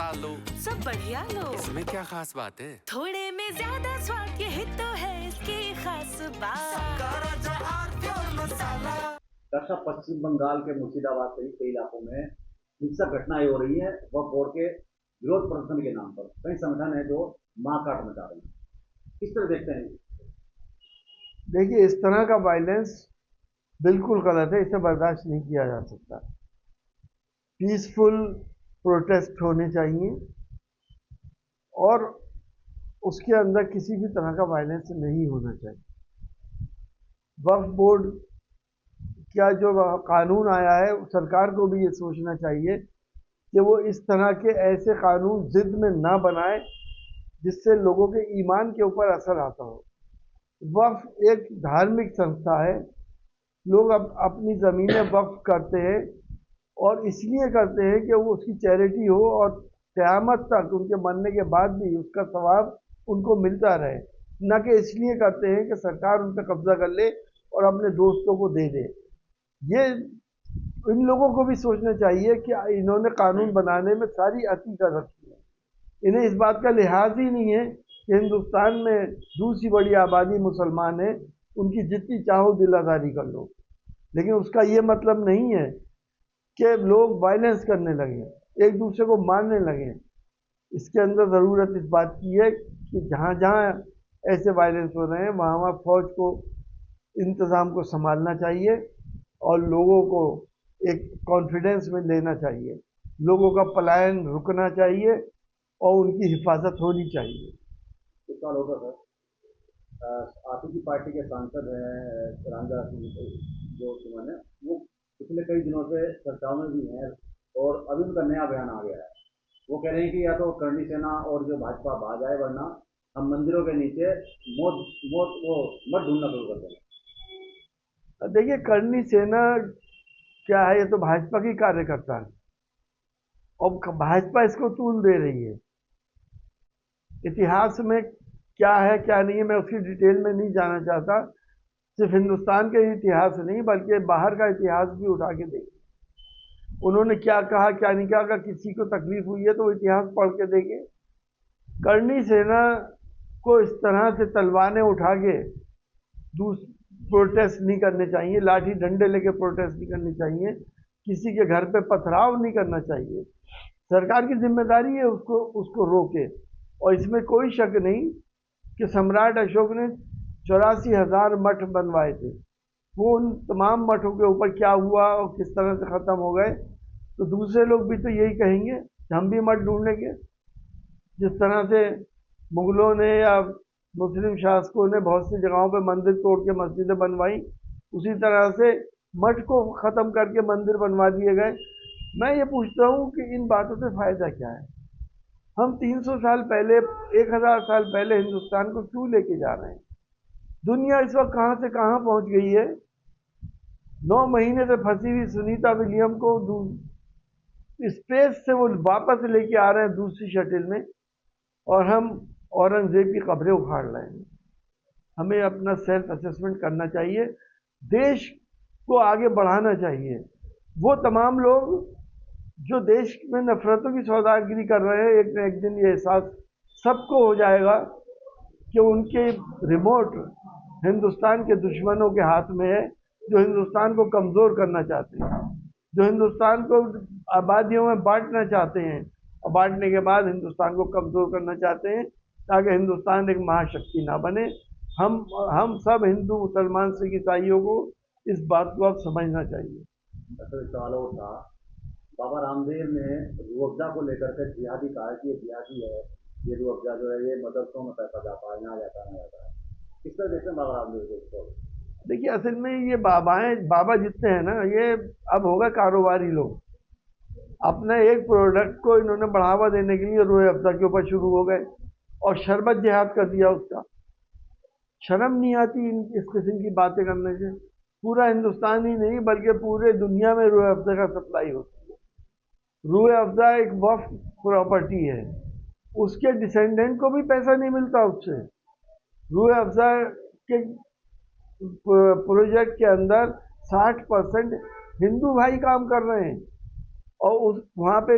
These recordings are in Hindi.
डाल लो। सब बढ़िया लो। इसमें क्या खास बात है? थोड़े में ज्यादा स्वाद, ये तो है इसकी खास बात। दरअसल पश्चिम बंगाल के मुर्शिदाबाद सहित कई इलाकों में हिंसक घटनाएं हो रही हैं वक्फ बोर्ड के विरोध प्रदर्शन के नाम पर। कई संगठन है जो मारकाट मचा रहे हैं, किस तरह देखते हैं? देखिए, इस तरह का वायलेंस बिल्कुल गलत है, इसे बर्दाश्त नहीं किया जा सकता। पीसफुल प्रोटेस्ट होने चाहिए और उसके अंदर किसी भी तरह का वायलेंस नहीं होना चाहिए। वक्फ बोर्ड क्या जो कानून आया है, सरकार को भी ये सोचना चाहिए कि वो इस तरह के ऐसे कानून जिद में ना बनाए जिससे लोगों के ईमान के ऊपर असर आता हो। वक्फ एक धार्मिक संस्था है, लोग अब अपनी ज़मीनें वक्फ करते हैं और इसलिए करते हैं कि वो उसकी चैरिटी हो और क़यामत तक उनके मरने के बाद भी उसका सवाब उनको मिलता रहे, न कि इसलिए करते हैं कि सरकार उन पर कब्जा कर ले और अपने दोस्तों को दे दे। ये इन लोगों को भी सोचना चाहिए कि इन्होंने कानून बनाने में सारी अति कर रखी है। इन्हें इस बात का लिहाज ही नहीं है कि हिंदुस्तान में दूसरी बड़ी आबादी मुसलमान है, उनकी जितनी चाहो दिलादारी कर लो, लेकिन उसका ये मतलब नहीं है कि लोग वायलेंस करने लगे, एक दूसरे को मारने लगे। इसके अंदर ज़रूरत इस बात की है कि जहाँ जहाँ ऐसे वायलेंस हो रहे हैं वहाँ वहाँ फौज को इंतज़ाम को संभालना चाहिए और लोगों को एक कॉन्फिडेंस में लेना चाहिए। लोगों का पलायन रुकना चाहिए और उनकी हिफाजत होनी चाहिए। कुछ साल होगा सर, आप की पार्टी के सांसद हैं रामदास जो सुमन है, वो पिछले कई दिनों से चर्चाओं में भी हैं और अभी उनका नया बयान आ गया है। वो कह रहे हैं कि या तो करणी सेना और जो भाजपा भाग जाए, वरना हम मंदिरों के नीचे मत ढूंढना शुरू कर देंगे। देखिए, करणी सेना क्या है, ये तो भाजपा की कार्यकर्ता है और भाजपा इसको तूल दे रही है। इतिहास में क्या है क्या नहीं है मैं उसकी डिटेल में नहीं जाना चाहता। सिर्फ हिंदुस्तान के इतिहास नहीं बल्कि बाहर का इतिहास भी उठा के देखिए, उन्होंने क्या कहा क्या नहीं कहा। अगर किसी को तकलीफ हुई है तो वो इतिहास पढ़ के देखे। करणी सेना को इस तरह से तलवारें उठा के प्रोटेस्ट नहीं करने चाहिए, लाठी डंडे लेके प्रोटेस्ट नहीं करनी चाहिए, किसी के घर पे पथराव नहीं करना चाहिए। सरकार की जिम्मेदारी है उसको रोके। और इसमें कोई शक नहीं कि सम्राट अशोक ने 84,000 मठ बनवाए थे। वो उन तमाम मठों के ऊपर क्या हुआ और किस तरह से ख़त्म हो गए, तो दूसरे लोग भी तो यही कहेंगे कि हम भी मठ ढूंढेंगे। जिस तरह से मुग़लों ने या मुस्लिम शासकों ने बहुत सी जगहों पे मंदिर तोड़ के मस्जिदें बनवाई, उसी तरह से मठ को ख़त्म करके मंदिर बनवा दिए गए। मैं ये पूछता हूँ कि इन बातों से फ़ायदा क्या है? हम 300 साल पहले, 1000 साल पहले हिंदुस्तान को क्यों लेके जा रहे हैं? दुनिया इस वक्त कहाँ से कहाँ पहुँच गई है। 9 महीने से फंसी हुई सुनीता विलियम को स्पेस से वो वापस लेके आ रहे हैं दूसरी शटल में, और हम औरंगजेब की कब्रें उखाड़ रहे हैं। हमें अपना सेल्फ असेसमेंट करना चाहिए, देश को आगे बढ़ाना चाहिए। वो तमाम लोग जो देश में नफरतों की सौदागरी कर रहे हैं, एक न एक दिन ये एहसास सबको हो जाएगा कि उनके रिमोट हिंदुस्तान के दुश्मनों के हाथ में है, जो हिंदुस्तान को कमज़ोर करना चाहते हैं, जो हिंदुस्तान को आबादियों में बांटना चाहते हैं और बांटने के बाद हिंदुस्तान को कमज़ोर करना चाहते हैं ताकि हिंदुस्तान एक महाशक्ति ना बने। हम सब हिंदू, मुसलमान, सिख, ईसाइयों को इस बात को अब समझना चाहिए। सवाल और था, बाबा रामदेव ने रूह अफ़ज़ा को लेकर के जिहादी कहा कि ये जिहादी है, ये रूह अफ़ज़ा जो है ये मदरसों में पैसा जाता है, यहाँ जाता है। किस तरह देखते हैं बाबा रामदेव को? देखिए, असल में ये बाबा जितने हैं ना, ये अब होगा कारोबारी लोग। अपने एक प्रोडक्ट को इन्होंने बढ़ावा देने के लिए रूह अफ़ज़ा के ऊपर शुरू हो गए और शरबत जिहाद कर दिया उसका। शर्म नहीं आती इस किस्म की बातें करने से? पूरा हिंदुस्तान ही नहीं बल्कि पूरे दुनिया में रूह अफ़ज़ा का सप्लाई होती है। रूह अफ़ज़ा एक वक्फ प्रॉपर्टी है, उसके डिसेंडेंट को भी पैसा नहीं मिलता उससे। रूह अफ़ज़ा के प्रोजेक्ट के अंदर 60% हिंदू भाई काम कर रहे हैं और वहाँ पे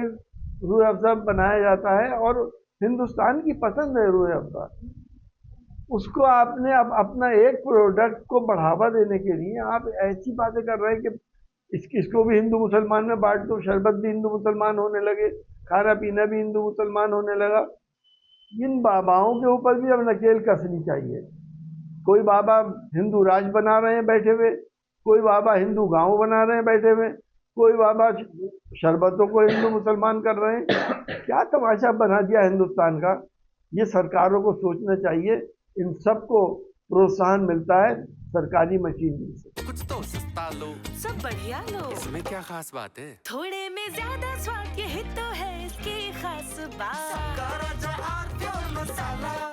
रूह अफ़ज़ा बनाया जाता है और हिंदुस्तान की पसंद है रूह अफ़ज़ा। उसको आपने अब अपना एक प्रोडक्ट को बढ़ावा देने के लिए आप ऐसी बातें कर रहे हैं कि इसको भी हिंदू मुसलमान में बांट दो, शरबत भी हिंदू मुसलमान होने लगे, खाना पीना भी हिंदू मुसलमान होने लगा। इन बाबाओं के ऊपर भी अब नकेल कसनी चाहिए। कोई बाबा हिंदू राज बना रहे हैं बैठे हुए, कोई बाबा हिंदू गांव बना रहे हैं बैठे हुए, कोई बाबा शरबतों को हिंदू मुसलमान कर रहे हैं। क्या तमाशा बना दिया हिंदुस्तान का, ये सरकारों को सोचना चाहिए। इन सबको प्रोत्साहन मिलता है सरकारी मशीनरी से। कुछ तो सस्ता लो, सब बढ़िया लो, इसमें क्या खास बात है? थोड़े में ज्यादा स्वाद, यही तो है इसकी खास बात।